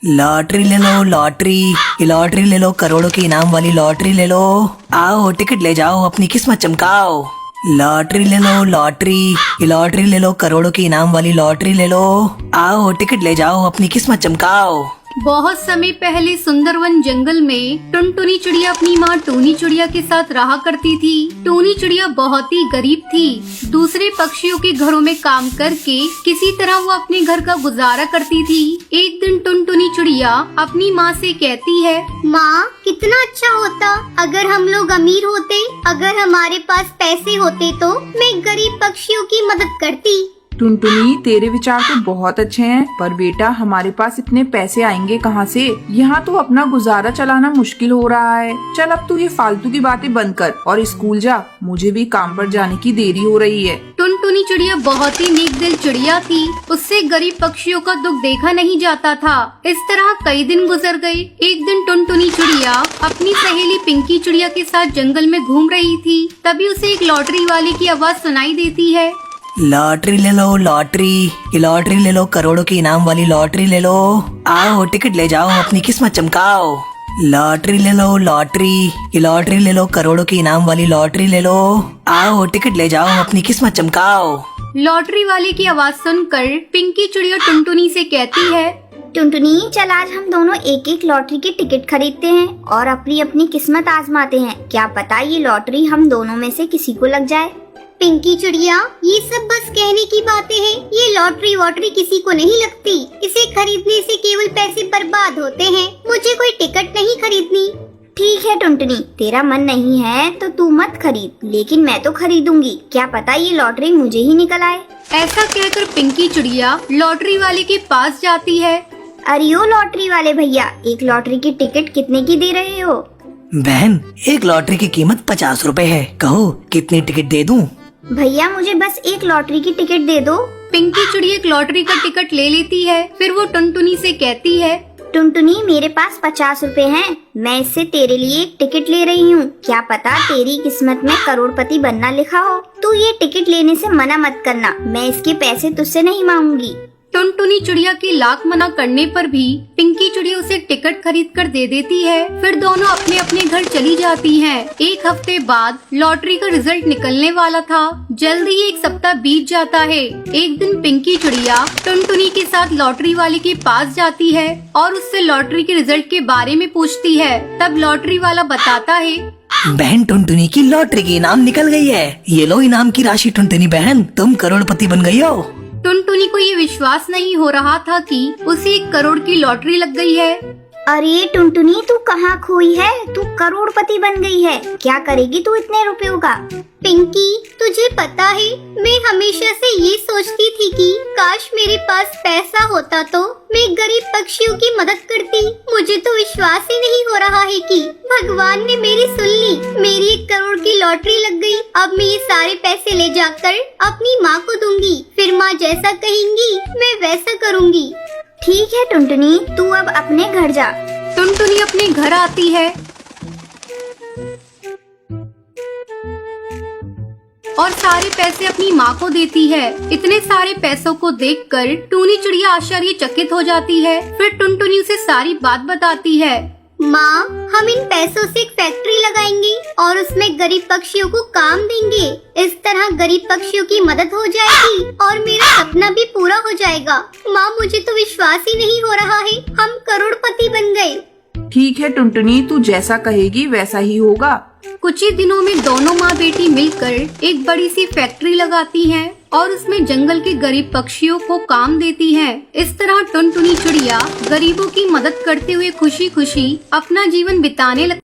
Lottery ले लो lottery, ये lottery ले लो, करोड़ों के इनाम वाली लॉटरी ले लो। आओ टिकट ले जाओ, अपनी किस्मत चमकाओ। लॉटरी ले लो लॉटरी, ये लॉटरी ले लो, करोड़ों के इनाम वाली लॉटरी ले लो। आओ टिकट ले जाओ, अपनी किस्मत चमकाओ। बहुत समय पहले सुंदरवन जंगल में टुनटुनी चिड़िया अपनी माँ टूनी चिड़िया के साथ रहा करती थी। टूनी चिड़िया बहुत ही गरीब थी। दूसरे पक्षियों के घरों में काम करके किसी तरह वो अपने घर का गुजारा करती थी। एक दिन टुनटुनी चिड़िया अपनी माँ से कहती है, माँ कितना अच्छा होता अगर हम लोग अमीर होते, अगर हमारे पास पैसे होते तो मैं गरीब पक्षियों की मदद करती। टुनटुनी, तेरे विचार तो बहुत अच्छे हैं, पर बेटा हमारे पास इतने पैसे आएंगे कहाँ से? यहाँ तो अपना गुजारा चलाना मुश्किल हो रहा है। चल अब तू ये फालतू की बातें बंद कर और स्कूल जा, मुझे भी काम पर जाने की देरी हो रही है। टुनटुनी चिड़िया बहुत ही नेक दिल चिड़िया थी। उससे गरीब पक्षियों का दुख देखा नहीं जाता था। इस तरह कई दिन गुजर गए। एक दिन टुनटुनी चिड़िया अपनी सहेली पिंकी चिड़िया के साथ जंगल में घूम रही थी। तभी उसे एक लॉटरी वाले की आवाज सुनाई देती है। लॉटरी ले लो लॉटरी, ये लॉटरी ले लो, करोड़ों के इनाम वाली लॉटरी ले लो। आओ टिकट ले जाओ, अपनी किस्मत चमकाओ। लॉटरी ले लो लॉटरी, ये लॉटरी ले लो, करोड़ों के इनाम वाली लॉटरी ले लो। आओ टिकट ले जाओ, अपनी किस्मत चमकाओ। लॉटरी वाले की आवाज सुनकर पिंकी चिड़िया टुनटुनी से कहती है, टुनटुनी चल आज हम दोनों एक एक लॉटरी के टिकट खरीदते हैं और अपनी अपनी किस्मत आजमाते हैं। क्या पता ये लॉटरी हम दोनों में से किसी को लग जाए। पिंकी चिड़िया, ये सब बस कहने की बातें हैं। ये लॉटरी वॉटरी किसी को नहीं लगती। इसे खरीदने से केवल पैसे बर्बाद होते हैं। मुझे कोई टिकट नहीं खरीदनी। ठीक है टुनटुनी, तेरा मन नहीं है तो तू मत खरीद, लेकिन मैं तो खरीदूंगी। क्या पता ये लॉटरी मुझे ही निकल आए। ऐसा कहकर पिंकी चिड़िया लॉटरी वाले के पास जाती है। अरे ओ लॉटरी वाले भैया, एक लॉटरी की टिकट कितने की दे रहे हो? बहन, एक लॉटरी की कीमत 50 रुपए है। कहो कितनी टिकट दे दूं? भैया मुझे बस एक लॉटरी की टिकट दे दो। पिंकी चिड़िया एक लॉटरी का टिकट ले लेती है। फिर वो टुनटुनी से कहती है, टुनटुनी मेरे पास 50 रुपए हैं। मैं इससे तेरे लिए एक टिकट ले रही हूँ। क्या पता तेरी किस्मत में करोड़पति बनना लिखा हो। तू ये टिकट लेने से मना मत करना। मैं इसके पैसे तुझसे नहीं मांगूंगी। टुनटुनी चिड़िया की लाख मना करने पर भी पिंकी चिड़िया उसे टिकट खरीद कर दे देती है। फिर दोनों अपने अपने घर चली जाती हैं। एक हफ्ते बाद लॉटरी का रिजल्ट निकलने वाला था। जल्दी ही एक सप्ताह बीत जाता है। एक दिन पिंकी चिड़िया टुनटुनी के साथ लॉटरी वाले के पास जाती है और उससे लॉटरी के रिजल्ट के बारे में पूछती है। तब लॉटरी वाला बताता है, बहन टुनटुनी की लॉटरी की इनाम निकल गई है। ये लो इनाम की राशि टुनटुनी बहन, तुम करोड़पति बन गई हो। टुनटुनी को ये विश्वास नहीं हो रहा था कि उसे 1 करोड़ की लॉटरी लग गई है। अरे टुनटुनी तू कहाँ खोई है? तू करोड़पति बन गई है। क्या करेगी तू इतने रुपयों का? पिंकी तुझे पता है मैं हमेशा से ये सोचती थी कि काश मेरे पास पैसा होता तो मैं गरीब पक्षियों की मदद करती। मुझे तो विश्वास ही नहीं हो रहा है कि भगवान ने मेरी सुन ली। मेरी 1 करोड़ की लॉटरी लग गई। अब मैं ये सारे पैसे ले जाकर अपनी माँ को दूंगी। फिर माँ जैसा कहेंगी मैं वैसा करूँगी। ठीक है टुनटुनी, तू अब अपने घर जा। टुनटुनी अपने घर आती है और सारे पैसे अपनी माँ को देती है। इतने सारे पैसों को देखकर टूनी चिड़िया आश्चर्यचकित हो जाती है। फिर टुनटुनी उसे सारी बात बताती है। माँ, हम इन पैसों से एक फैक्ट्री लगाएंगे और उसमें गरीब पक्षियों को काम देंगे। इस तरह गरीब पक्षियों की मदद हो जाएगी और मेरा सपना भी पूरा हो जाएगा। माँ, मुझे तो विश्वास ही नहीं हो रहा है, हम करोड़पति बन गए। ठीक है टुनटुनी, तू जैसा कहेगी वैसा ही होगा। कुछ ही दिनों में दोनों माँ बेटी मिलकर एक बड़ी सी फैक्ट्री लगाती हैं और उसमें जंगल के गरीब पक्षियों को काम देती हैं। इस तरह टुनटुनी चिड़िया गरीबों की मदद करते हुए खुशी खुशी अपना जीवन बिताने लगती